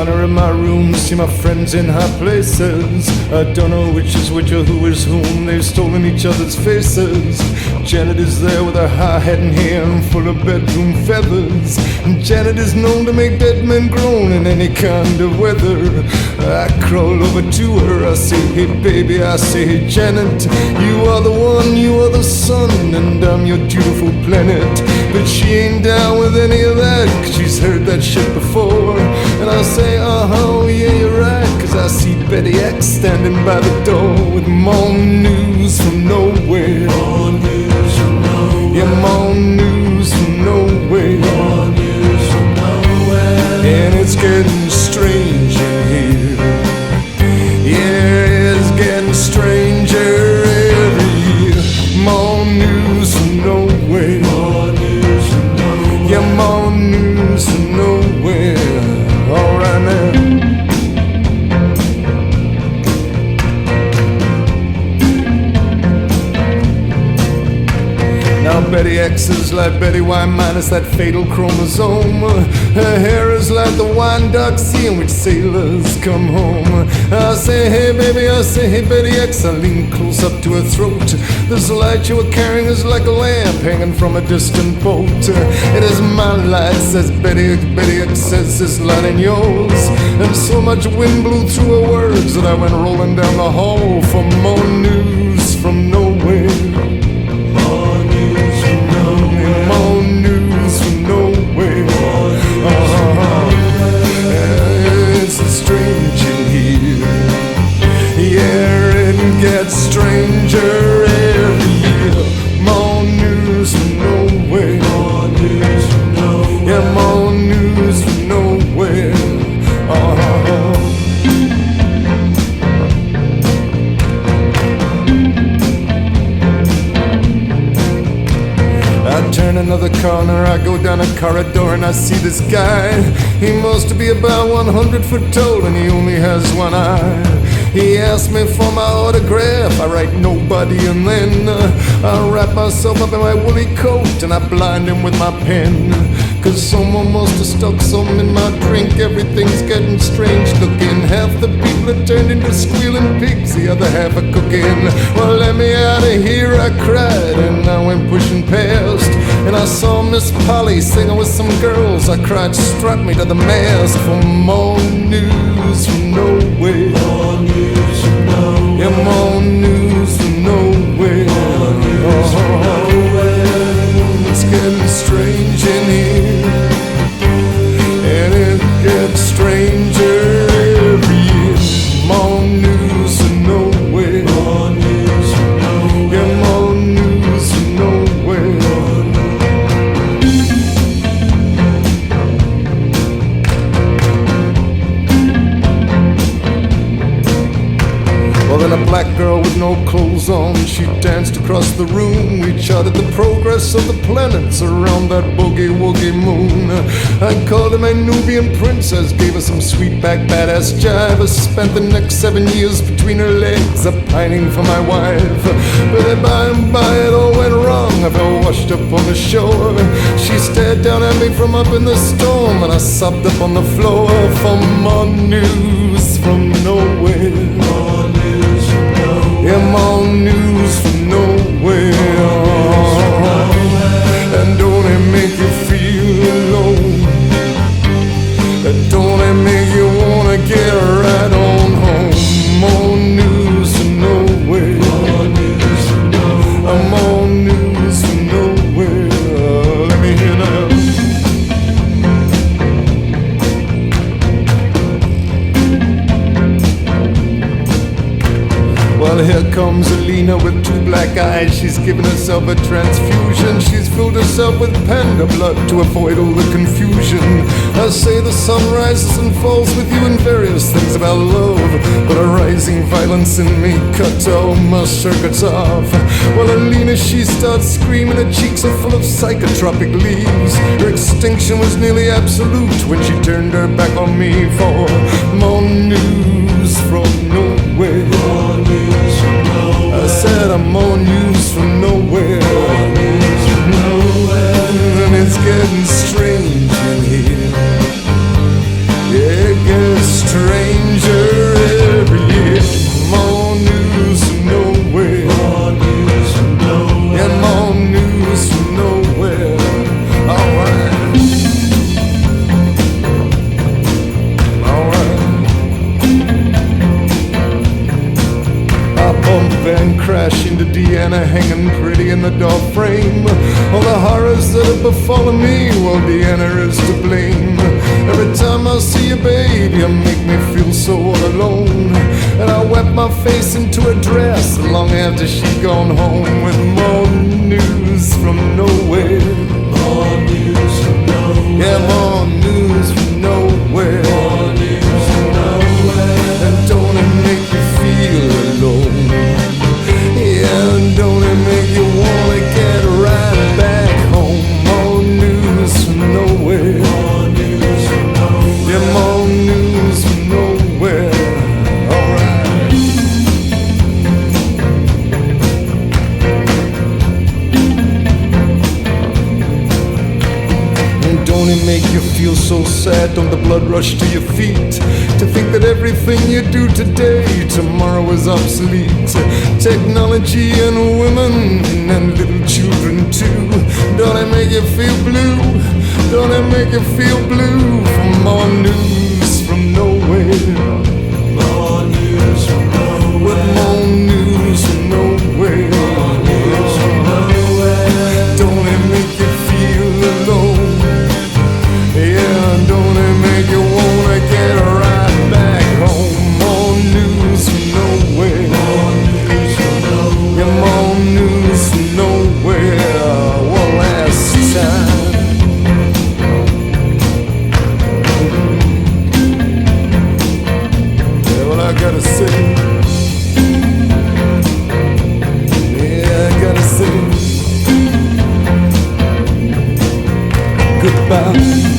corner of my room, see my friends in high places. I don't know which is which or who is whom. They've stolen each other's faces. Janet is there with her high hat and hair and full of bedroom feathers. And Janet is known to make dead men groan in any kind of weather. I crawl over to her, I say, hey baby, I say, hey Janet, you are the one, you are the sun, and I'm your beautiful planet. But she ain't down with any of that, 'cause she's heard that shit before. And I say, uh-huh, yeah, you're right, 'cause I see Betty X standing by the door with more news from nowhere. More news from nowhere. Yeah, more news from nowhere. More news from nowhere. And it's getting strange in here. Yeah, it's getting stranger every year. More news from nowhere. More news from nowhere. Yeah, more news from nowhere. All right now. Now Betty X is like Betty Y minus that fatal chromosome. Her hair is like the wine dark sea in which sailors come home. I say, hey baby, I say, hey Betty X. I lean close up to her throat. This light you were carrying is like a lamp hanging from a distant boat. It is my light, says Betty X. Betty X says, this light ain't yours. And so much wind blew through her words that I went rolling down the hall for more news from nowhere. More news from nowhere. More news from nowhere. It's strange in here. Yeah, it gets stranger every year. More news from nowhere. More news from nowhere. Yeah, more news from nowhere. I turn another corner, I go down a corridor and I see this guy. He must be about 100 foot tall and he only has one eye. He asked me for my autograph, I write nobody, and then I wrap myself up in my woolly coat and I blind him with my pen. 'Cause someone must have stuck something in my drink. Everything's getting strange looking. Half the people are turned into squealing pigs, the other half are cooking. Well, let me out of here, I cried, and I went pushing past. And I saw Miss Polly singing with some girls. I cried, strap me to the mast for more news from nowhere. More news from nowhere. Yeah, more news from nowhere. More news from nowhere. It's getting strange in here, and it gets stranger every year. More news from nowhere. More news from nowhere. Yeah, more news from nowhere. Well, then a black girl with no clothes on, she danced across the room. We charted the progress of the planets around that boogie-woogie moon. I called her my Nubian princess, gave her some sweet back badass jive. I spent the next 7 years between her legs, a pining for my wife. But by and by it all went wrong. I fell washed up on the shore. She stared down at me from up in the storm, and I sobbed up on the floor for more news from nowhere. More news from nowhere. Yeah, more news from nowhere. And don't it make you feel alone? Don't it make you wanna get right on home? More news from nowhere. More news from nowhere. More news from nowhere. Let me hear that. Well, here comes Alina with two black eyes. She's given herself a transfusion. She's filled herself with panda blood to avoid all the confusion. I say the sun rises and falls with you and various things about love, but a rising violence in me cuts all my circuits off. Well, Alina, she starts screaming. Her cheeks are full of psychotropic leaves. Her extinction was nearly absolute when she turned her back on me for more news from nowhere. More news from nowhere. I said I'm more news from nowhere. More news from nowhere. And it's getting strange in here. Yeah, it gets befallen me, well, Deanna is to blame. Every time I see you, baby, you make me feel so all alone. And I wet my face into a dress long after she'd gone home with more news from nowhere. More news from nowhere. Yeah, more news from nowhere. More news from nowhere. And don't it make you feel alone? Yeah, don't it make you wanna get right back home? More news from nowhere. More news from nowhere. Yeah, more news from nowhere. Alright. And don't it make you feel so sad? Don't the blood rush to your feet to think that everything you do today, tomorrow is obsolete? Technology and women and little children too. Don't it make you feel blue? Don't it make you feel blue? For more news from nowhere. More news from nowhere. With more news from nowhere. More news from nowhere. Don't it make you feel alone? Yeah, don't it make you wanna get right back home? More news from nowhere. More news from nowhere. Yeah, more news from nowhere. One last time. Yeah, well, I gotta say. Yeah, I gotta say. Goodbye.